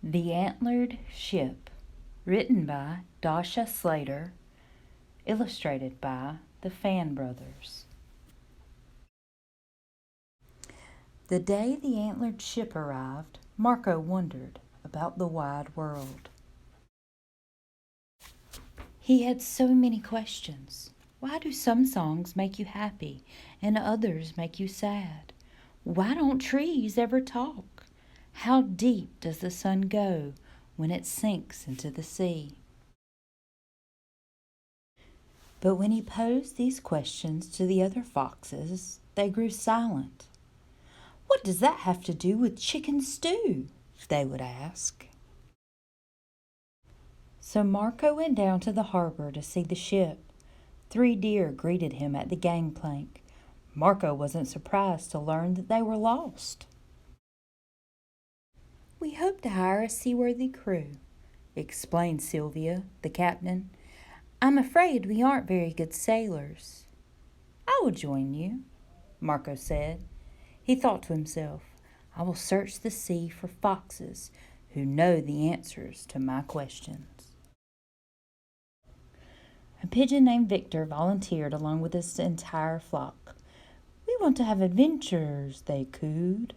The Antlered Ship, written by Dashka Slater, illustrated by the Fan Brothers. The day the Antlered Ship arrived, Marco wondered about the wide world. He had so many questions. Why do some songs make you happy and others make you sad? Why don't trees ever talk? How deep does the sun go when it sinks into the sea? But when he posed these questions to the other foxes, they grew silent. "What does that have to do with chicken stew?" they would ask. So Marco went down to the harbor to see the ship. 3 deer greeted him at the gangplank. Marco wasn't surprised to learn that they were lost. "We hope to hire a seaworthy crew," explained Sylvia, the captain. "I'm afraid we aren't very good sailors." "I will join you," Marco said. He thought to himself, "I will search the sea for foxes who know the answers to my questions." A pigeon named Victor volunteered along with his entire flock. "We want to have adventures," they cooed.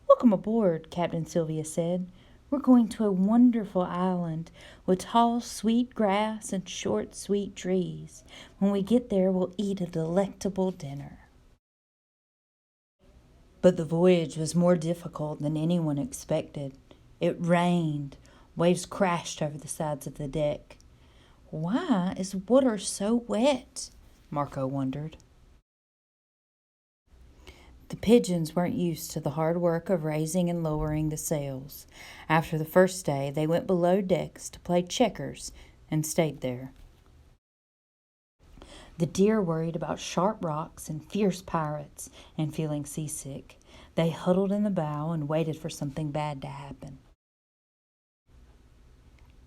"Welcome aboard," Captain Sylvia said. "We're going to a wonderful island with tall, sweet grass and short, sweet trees. When we get there, we'll eat a delectable dinner." But the voyage was more difficult than anyone expected. It rained. Waves crashed over the sides of the deck. "Why is water so wet?" Marco wondered. The pigeons weren't used to the hard work of raising and lowering the sails. After the first day, they went below decks to play checkers and stayed there. The deer worried about sharp rocks and fierce pirates, and feeling seasick, they huddled in the bow and waited for something bad to happen.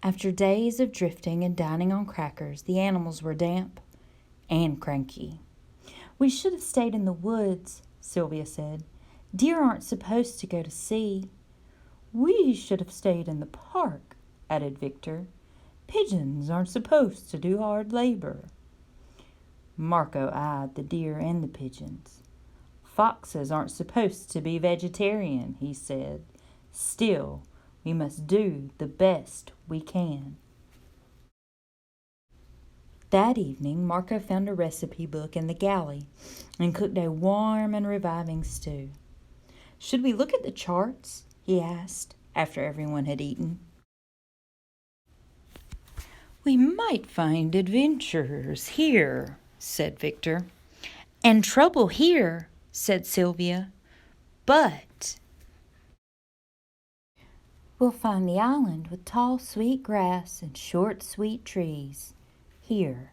After days of drifting and dining on crackers, the animals were damp and cranky. "We should have stayed in the woods," Sylvia said. "Deer aren't supposed to go to sea." "We should have stayed in the park," added Victor. "Pigeons aren't supposed to do hard labor." Marco eyed the deer and the pigeons. "Foxes aren't supposed to be vegetarian," he said. "Still, we must do the best we can." That evening, Marco found a recipe book in the galley and cooked a warm and reviving stew. "Should we look at the charts?" he asked, after everyone had eaten. "We might find adventures here," said Victor. "And trouble here," said Sylvia. "But we'll find the island with tall, sweet grass and short, sweet trees here."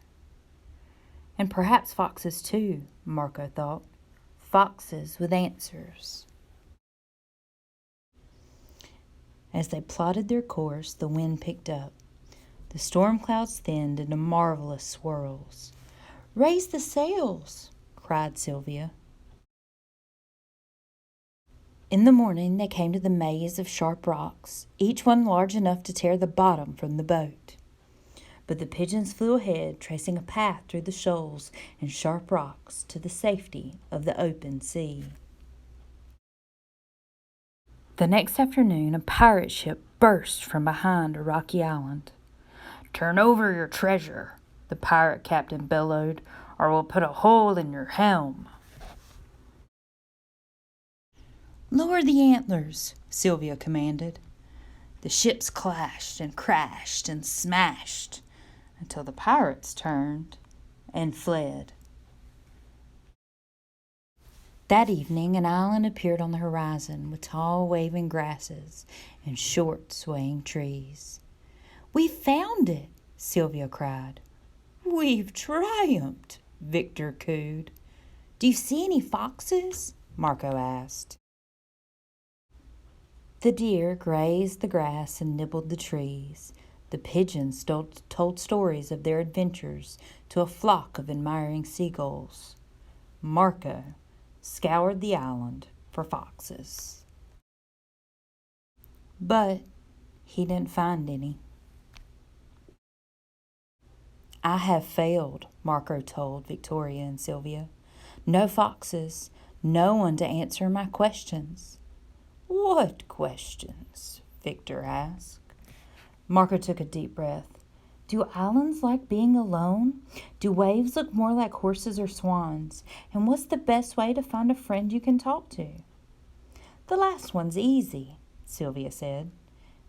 And perhaps foxes too, Marco thought. Foxes with answers. As they plotted their course, the wind picked up. The storm clouds thinned into marvelous swirls. "Raise the sails!" cried Sylvia. In the morning they came to the maze of sharp rocks, each one large enough to tear the bottom from the boat. But the pigeons flew ahead, tracing a path through the shoals and sharp rocks to the safety of the open sea. The next afternoon, a pirate ship burst from behind a rocky island. "Turn over your treasure," the pirate captain bellowed, "or we'll put a hole in your helm." "Lower the antlers," Sylvia commanded. The ships clashed and crashed and smashed until the pirates turned and fled. That evening, an island appeared on the horizon with tall waving grasses and short swaying trees. "We found it!" Sylvia cried. "We've triumphed!" Victor cooed. "Do you see any foxes?" Marco asked. The deer grazed the grass and nibbled the trees. The pigeons told stories of their adventures to a flock of admiring seagulls. Marco scoured the island for foxes. But He didn't find any. I have failed, Marco told Victoria and Sylvia. No foxes, no one to answer my questions. What questions? Victor asked. Marco took a deep breath. Do islands like being alone? Do waves look more like horses or swans? And what's the best way to find a friend you can talk to? The last one's easy, Sylvia said.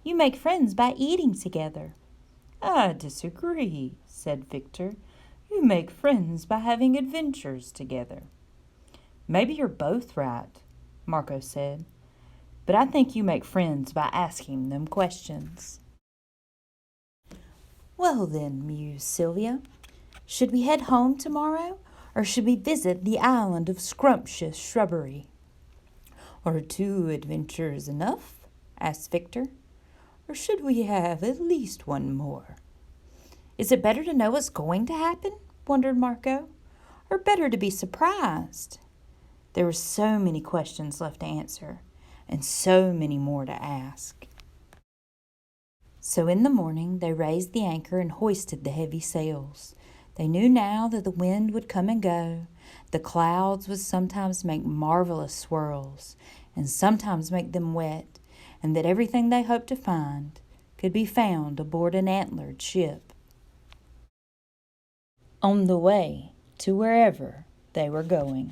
You make friends by eating together. I disagree, said Victor. You make friends by having adventures together. Maybe you're both right, Marco said. But I think you make friends by asking them questions. Well then, mused Sylvia, should we head home tomorrow, or should we visit the island of scrumptious shrubbery? Are 2 adventures enough? Asked Victor. Or should we have at least one more? Is it better to know what's going to happen? Wondered Marco. Or better to be surprised? There were so many questions left to answer, and so many more to ask. So in the morning they raised the anchor and hoisted the heavy sails. They knew now that the wind would come and go. The clouds would sometimes make marvelous swirls, and sometimes make them wet, and that everything they hoped to find could be found aboard an antlered ship, on the way to wherever they were going.